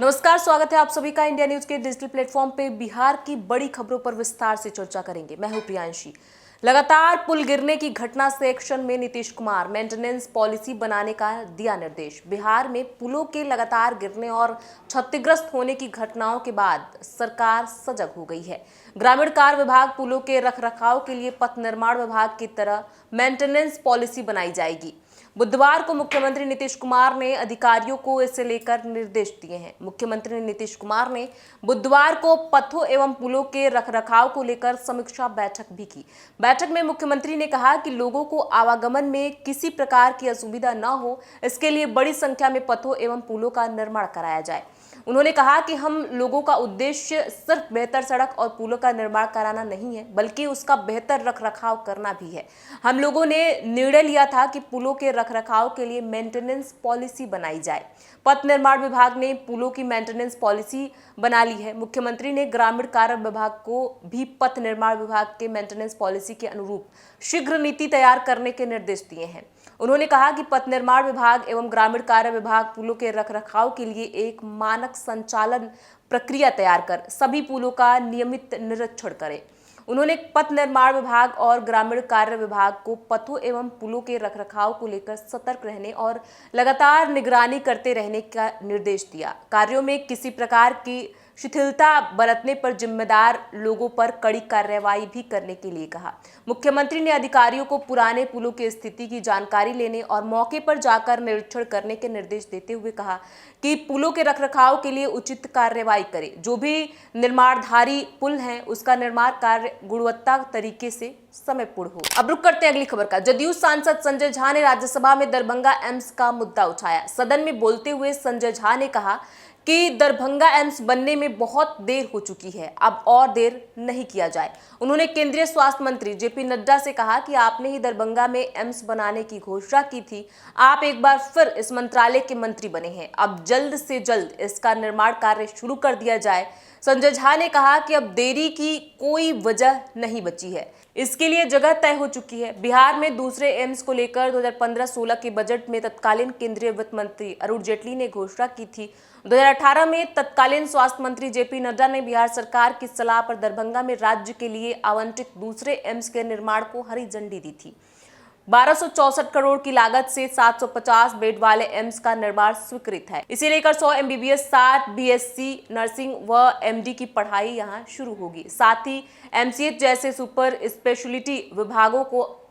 नमस्कार, स्वागत है आप सभी का इंडिया न्यूज के डिजिटल प्लेटफॉर्म पे। बिहार की बड़ी खबरों पर विस्तार से चर्चा करेंगे। मैं हूं प्रियांशी। लगातार पुल गिरने की घटना से एक्शन में नीतीश कुमार। मेंटेनेंस पॉलिसी बनाने का दिया निर्देश। बिहार में पुलों के लगातार गिरने और क्षतिग्रस्त होने की घटनाओं के बाद सरकार सजग हो गई है। ग्रामीण कार्य विभाग पुलों के रखरखाव के लिए पथ निर्माण विभाग की तरह मेंटेनेंस पॉलिसी बनाई जाएगी। बुधवार को मुख्यमंत्री नीतीश कुमार ने अधिकारियों को इसे लेकर निर्देश दिए हैं। मुख्यमंत्री नीतीश कुमार ने बुधवार को पथों एवं पुलों के रखरखाव को लेकर समीक्षा बैठक भी की। बैठक में मुख्यमंत्री ने कहा कि लोगों को आवागमन में किसी प्रकार की असुविधा न हो, इसके लिए बड़ी संख्या में पथों एवं पुलों का निर्माण कराया जाए। उन्होंने कहा कि हम लोगों का उद्देश्य सिर्फ बेहतर सड़क और पुलों का निर्माण कराना नहीं है, बल्कि उसका बेहतर रखरखाव करना भी है। हम लोगों ने निर्णय लिया था कि पुलों के रखरखाव के लिए मेंटेनेंस पॉलिसी बनाई जाए। पथ निर्माण विभाग ने पुलों की मेंटेनेंस पॉलिसी बना ली है। मुख्यमंत्री ने ग्रामीण कार्य विभाग को भी पथ निर्माण विभाग के मेंटेनेंस पॉलिसी के अनुरूप शीघ्र नीति तैयार करने के निर्देश दिए हैं। उन्होंने कहा कि पथ निर्माण विभाग एवं ग्रामीण कार्य विभाग पुलों के रखरखाव के लिए एक मानक संचालन प्रक्रिया तैयार कर सभी पुलों का नियमित निरीक्षण करे। उन्होंने पथ निर्माण विभाग और ग्रामीण कार्य विभाग को पथों एवं पुलों के रखरखाव को लेकर सतर्क रहने और लगातार निगरानी करते रहने का निर्देश दिया। कार्यों में किसी प्रकार की शिथिलता बरतने पर जिम्मेदार लोगों पर कड़ी कार्रवाई भी करने के लिए कहा। मुख्यमंत्री ने अधिकारियों को पुराने पुलों की स्थिति की जानकारी लेने और मौके पर जाकर निरीक्षण करने के निर्देश देते हुए कहा कि पुलों के रखरखाव के लिए उचित कार्रवाई करें। जो भी निर्माणधारी पुल हैं, उसका निर्माण कार्य गुणवत्ता तरीके से समयपूर्ण हो। अब रुक करते हैं अगली खबर का। जदयू सांसद संजय झा ने राज्यसभा में दरभंगा एम्स का मुद्दा उठाया। सदन में बोलते हुए संजय झा ने कहा कि दरभंगा एम्स बनने में बहुत देर हो चुकी है, अब और देर नहीं किया जाए। उन्होंने केंद्रीय स्वास्थ्य मंत्री जेपी नड्डा से कहा कि आपने ही दरभंगा में एम्स बनाने की घोषणा की थी, आप एक बार फिर इस मंत्रालय के मंत्री बने हैं, अब जल्द से जल्द इसका निर्माण कार्य शुरू कर दिया जाए। संजय झा ने कहा कि अब देरी की कोई वजह नहीं बची है, इसके लिए जगह तय हो चुकी है। बिहार में दूसरे एम्स को लेकर 2015-16 के बजट में तत्कालीन केंद्रीय वित्त मंत्री अरुण जेटली ने घोषणा की थी। 2018 में तत्कालीन स्वास्थ्य मंत्री जेपी नड्डा ने बिहार सरकार की सलाह पर दरभंगा में राज्य के लिए आवंटित दूसरे एम्स के निर्माण को हरी झंडी दी थी। 1264 करोड़ की लागत से 750 बेड वाले एम्स का निर्माण स्वीकृत है। इसे लेकर 100 MBBS, 60 BSc नर्सिंग व MD की पढ़ाई यहां शुरू होगी। साथ ही MCH जैसे सुपर स्पेशलिटी विभागों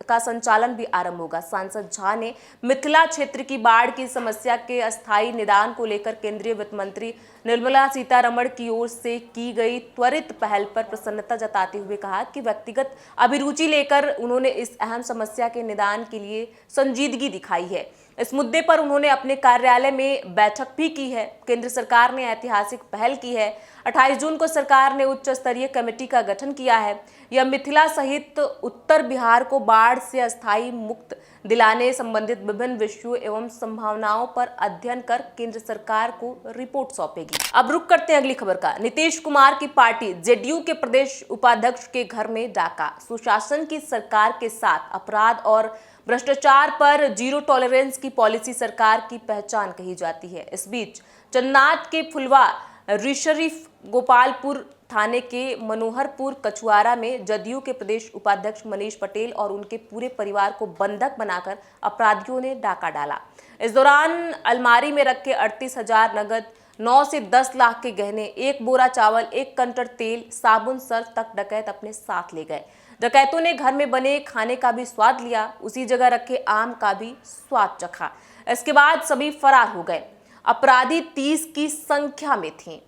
का संचालन भी आरंभ होगा। सांसद झा ने मिथिला क्षेत्र की बाढ़ की समस्या के अस्थायी निदान को लेकर केंद्रीय वित्त मंत्री निर्मला सीतारमण की ओर से की गई त्वरित पहल पर प्रसन्नता जताते हुए कहा कि व्यक्तिगत अभिरुचि लेकर उन्होंने इस अहम समस्या के निदान के लिए संजीदगी दिखाई है। इस मुद्दे पर उन्होंने अपने कार्यालय में बैठक भी की है। केंद्र सरकार ने ऐतिहासिक पहल की है। 28 जून को सरकार ने उच्च स्तरीय कमेटी का गठन किया है। यह मिथिला सहित उत्तर बिहार को बाढ़ से अस्थायी मुक्त दिलाने संबंधित विभिन्न विषयों एवं संभावनाओं पर अध्ययन कर केंद्र सरकार को रिपोर्ट सौंपेगी। अब रुक करते हैं अगली खबर का। नीतीश कुमार की पार्टी जेडीयू के प्रदेश उपाध्यक्ष के घर में डाका। सुशासन की सरकार के साथ अपराध और भ्रष्टाचार पर जीरो टॉलरेंस की पॉलिसी सरकार की पहचान कही जाती है। इस बीच चन्नाट के फुलवा रिशरीफ गोपालपुर थाने के मनोहरपुर कछुआरा में जदयू के प्रदेश उपाध्यक्ष मनीष पटेल और उनके पूरे परिवार को बंधक बनाकर अपराधियों ने डाका डाला। इस दौरान अलमारी में रखे 38,000 नगद, 9 से 10 लाख के गहने, 1 बोरा चावल, 1 कंटर तेल, साबुन, सर्फ तक डकैत अपने साथ ले गए। डकैतों ने घर में बने खाने का भी स्वाद लिया, उसी जगह रखे आम का भी स्वाद चखा। इसके बाद सभी फरार हो गए। अपराधी 30 की संख्या में थे।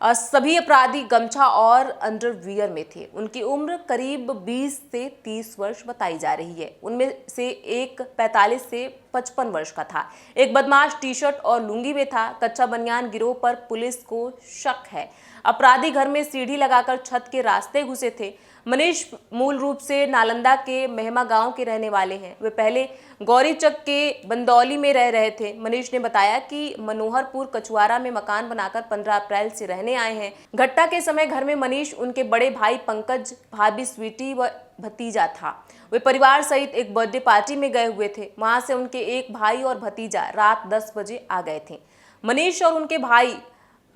सभी अपराधी गमछा और अंडरवियर में थे। उनकी उम्र करीब 20 से 30 वर्ष बताई जा रही है। उनमें से एक 45 से 55 वर्ष का था। एक बदमाश टी-शर्ट और लुंगी में था। कच्चा बनियान गिरोह पर पुलिस को शक है। अपराधी घर में सीढ़ी लगाकर छत के रास्ते घुसे थे। मनीष मूल रूप से नालंदा के मेहमा गांव के रहने वाले हैं। वे पहले गौरीचक के बंदौली में रह रहे थे। मनीष ने बताया कि मनोहरपुर कछुआरा में मकान बनाकर 15 अप्रैल से रहने आए हैं। घटना के समय घर में मनीष, उनके बड़े भाई पंकज, भाभी स्वीटी व भतीजा था। वे परिवार सहित एक बर्थडे पार्टी में गए हुए थे। वहां से उनके एक भाई और भतीजा रात 10 बजे आ गए थे। मनीष और उनके भाई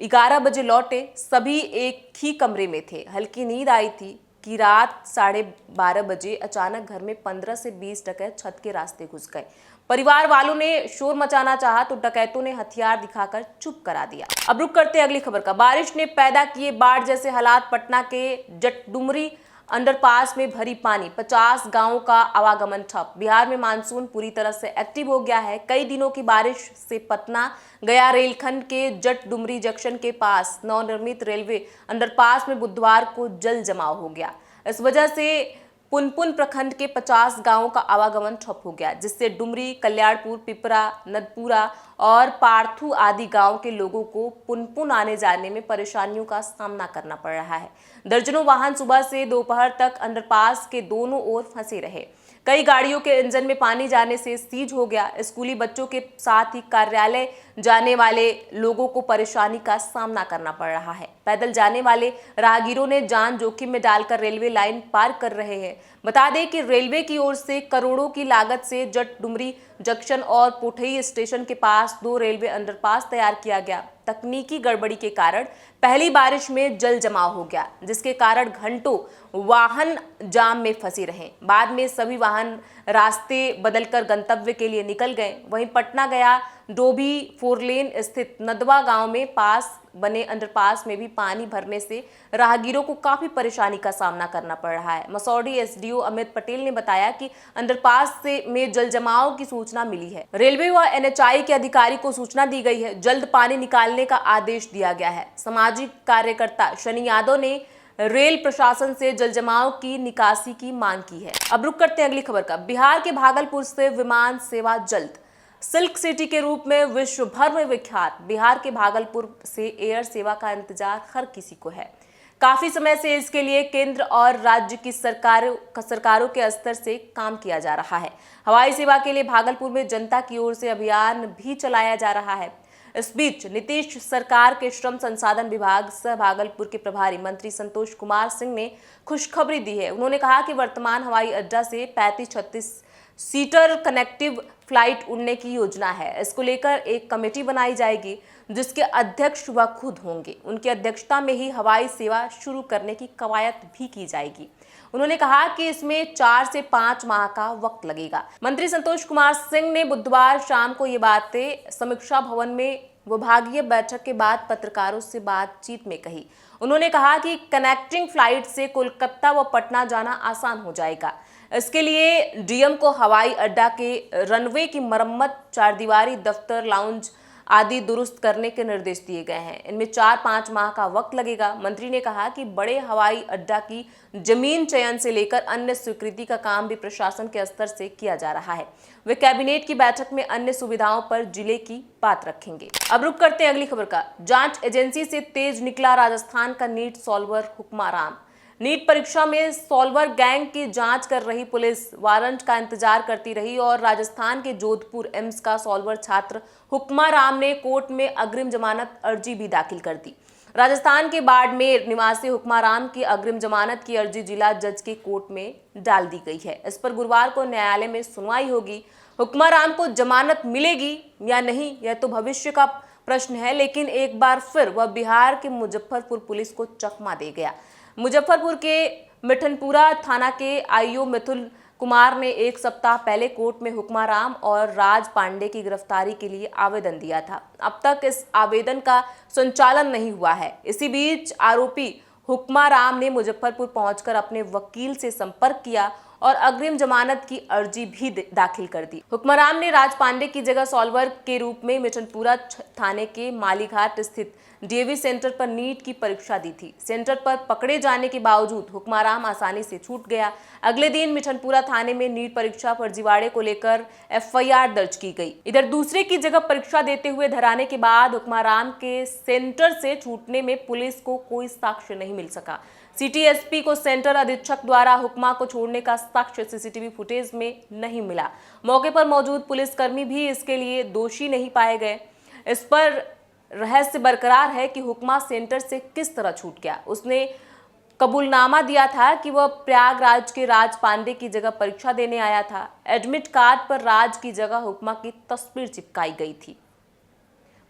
11 बजे लौटे। सभी एक ही कमरे में थे। हल्की नींद आई थी कि रात 12:30 बजे अचानक घर में 15 से 20 डकैत छत के रास्ते घुस गए। परिवार वालों ने शोर मचाना चाहा तो डकैतों ने हथियार दिखाकर चुप करा दिया। अब रुक करते हैं अगली खबर का। बारिश ने पैदा किए बाढ़ जैसे हालात। पटना के जटडुमरी अंडरपास में भरी पानी, 50 गांवों का आवागमन ठप। बिहार में मानसून पूरी तरह से एक्टिव हो गया है। कई दिनों की बारिश से पटना गया रेलखंड के जटडुमरी जंक्शन के पास नवनिर्मित रेलवे अंडरपास में बुधवार को जल जमाव हो गया। इस वजह से पुनपुन प्रखंड के 50 गांवों का आवागमन ठप हो गया, जिससे डुमरी, कल्याणपुर, पिपरा, नदपुरा और पार्थू आदि गांव के लोगों को पुनपुन आने जाने में परेशानियों का सामना करना पड़ रहा है। दर्जनों वाहन सुबह से दोपहर तक अंडरपास के दोनों ओर फंसे रहे। कई गाड़ियों के इंजन में पानी जाने से सीज हो गया। स्कूली बच्चों के साथ ही कार्यालय जाने वाले लोगों को परेशानी का सामना करना पड़ रहा है। पैदल जाने वाले राहगीरों ने जान जोखिम में डालकर रेलवे लाइन पार कर रहे हैं। बता दें कि रेलवे की ओर से करोड़ों की लागत से जटडुमरी जंक्शन और पोठई स्टेशन के पास 2 रेलवे अंडरपास तैयार किया गया। तकनीकी गड़बड़ी के कारण पहली बारिश में जल जमाव हो गया, जिसके कारण घंटों वाहन जाम में फंसे रहे। बाद में सभी वाहन रास्ते बदलकर गंतव्य के लिए निकल गए। वहीं पटना गया डोभी 4 लेन स्थित नदवा गांव में पास बने अंडरपास में भी पानी भरने से राहगीरों को काफी परेशानी का सामना करना पड़ रहा है। मसौढ़ी एसडीओ अमित पटेल ने बताया कि अंडरपास में जल जमाव की सूचना मिली है। रेलवे व एनएचआई के अधिकारी को सूचना दी गई है। जल्द पानी निकालने का आदेश दिया गया है। सामाजिक कार्यकर्ता शनि यादव ने रेल प्रशासन से जल जमाव की निकासी की मांग की है। अब रुक करते हैं अगली खबर का। बिहार के भागलपुर से विमान सेवा जल्द। सिल्क सिटी के रूप में विश्व भर में विख्यात बिहार के भागलपुर से एयर सेवा का इंतजार हर किसी को है। काफी समय से इसके लिए केंद्र और राज्य की सरकारों के स्तर से काम किया जा रहा है। हवाई सेवा के लिए भागलपुर में जनता की ओर से अभियान भी चलाया जा रहा है। इस बीच नीतीश सरकार के श्रम संसाधन विभाग सह भागलपुर के प्रभारी मंत्री संतोष कुमार सिंह ने खुशखबरी दी है। उन्होंने कहा कि वर्तमान हवाई अड्डा से 35-36 सीटर कनेक्टिव फ्लाइट उड़ने की योजना है। इसको लेकर एक कमेटी बनाई जाएगी, जिसके अध्यक्ष वह खुद होंगे। उनकी अध्यक्षता में ही हवाई सेवा शुरू करने की कवायद भी की जाएगी। उन्होंने कहा कि इसमें 4 से 5 माह का वक्त लगेगा। मंत्री संतोष कुमार सिंह ने बुधवार शाम को ये बातें समीक्षा भवन में विभागीय बैठक के बाद पत्रकारों से बातचीत में कही। उन्होंने कहा कि कनेक्टिंग फ्लाइट से कोलकाता व पटना जाना आसान हो जाएगा। इसके लिए डीएम को हवाई अड्डा के रनवे की मरम्मत, 4 दीवारी, दफ्तर, लाउंज आदि दुरुस्त करने के निर्देश दिए गए हैं। इनमें 4-5 माह का वक्त लगेगा। मंत्री ने कहा कि बड़े हवाई अड्डा की जमीन चयन से लेकर अन्य स्वीकृति का काम भी प्रशासन के स्तर से किया जा रहा है। वे कैबिनेट की बैठक में अन्य सुविधाओं पर जिले की बात रखेंगे। अब रुक करते हैं अगली खबर का। जांच एजेंसी से तेज निकला राजस्थान का नीट सॉल्वर हुक्माराम। नीट परीक्षा में सॉल्वर गैंग की जांच कर रही पुलिस वारंट का इंतजार करती रही और राजस्थान के जोधपुर एम्स का सॉल्वर छात्र हुक्माराम ने कोर्ट में अग्रिम जमानत अर्जी भी दाखिल कर दी। राजस्थान के बाड़मेर निवासी हुक्माराम की अग्रिम जमानत की अर्जी जिला जज के कोर्ट में डाल दी गई है। इस पर गुरुवार को न्यायालय में सुनवाई होगी। हुक्माराम को जमानत मिलेगी या नहीं, यह तो भविष्य का प्रश्न है, लेकिन एक बार फिर वह बिहार के मुजफ्फरपुर पुलिस को चकमा दे गया। मुजफ्फरपुर के मिठनपुरा थाना के आईओ मिथुन कुमार ने 1 सप्ताह पहले कोर्ट में हुक्माराम और राज पांडे की गिरफ्तारी के लिए आवेदन दिया था। अब तक इस आवेदन का संचालन नहीं हुआ है। इसी बीच आरोपी हुक्माराम ने मुजफ्फरपुर पहुंचकर अपने वकील से संपर्क किया और अग्रिम जमानत की अर्जी भी दाखिल कर दी। हुक्माराम ने राज पांडे की जगह सॉल्वर के रूप में मिठनपुरा थाने के मालीघाट स्थित डीएवी सेंटर पर नीट की परीक्षा दी थी। सेंटर पर पकड़े जाने के बावजूद हुक्माराम आसानी से छूट गया। अगले दिन मिठनपुरा थाने में नीट परीक्षा फर्जीवाड़े को लेकर एफआईआर दर्ज की गई। इधर दूसरे की जगह परीक्षा देते हुए धराने के बाद हुक्माराम के सेंटर से छूटने में पुलिस को कोई साक्ष्य नहीं मिल सका। सिटी एसपी को सेंटर अधीक्षक द्वारा हुक्मा को छोड़ने का साक्ष्य सीसीटीवी फुटेज में नहीं मिला। मौके पर मौजूद पुलिसकर्मी भी इसके लिए दोषी नहीं पाए गए। इस पर रहस्य बरकरार है कि हुक्मा सेंटर से किस तरह छूट गया। उसने कबूलनामा दिया था कि वह प्रयागराज के राज पांडे की जगह परीक्षा देने आया था। एडमिट कार्ड पर राज की जगह हुक्मा की तस्वीर चिपकाई गई थी।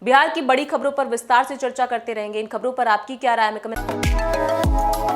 बिहार की बड़ी खबरों पर विस्तार से चर्चा करते रहेंगे। इन खबरों पर आपकी क्या राय है, हमें कमेंट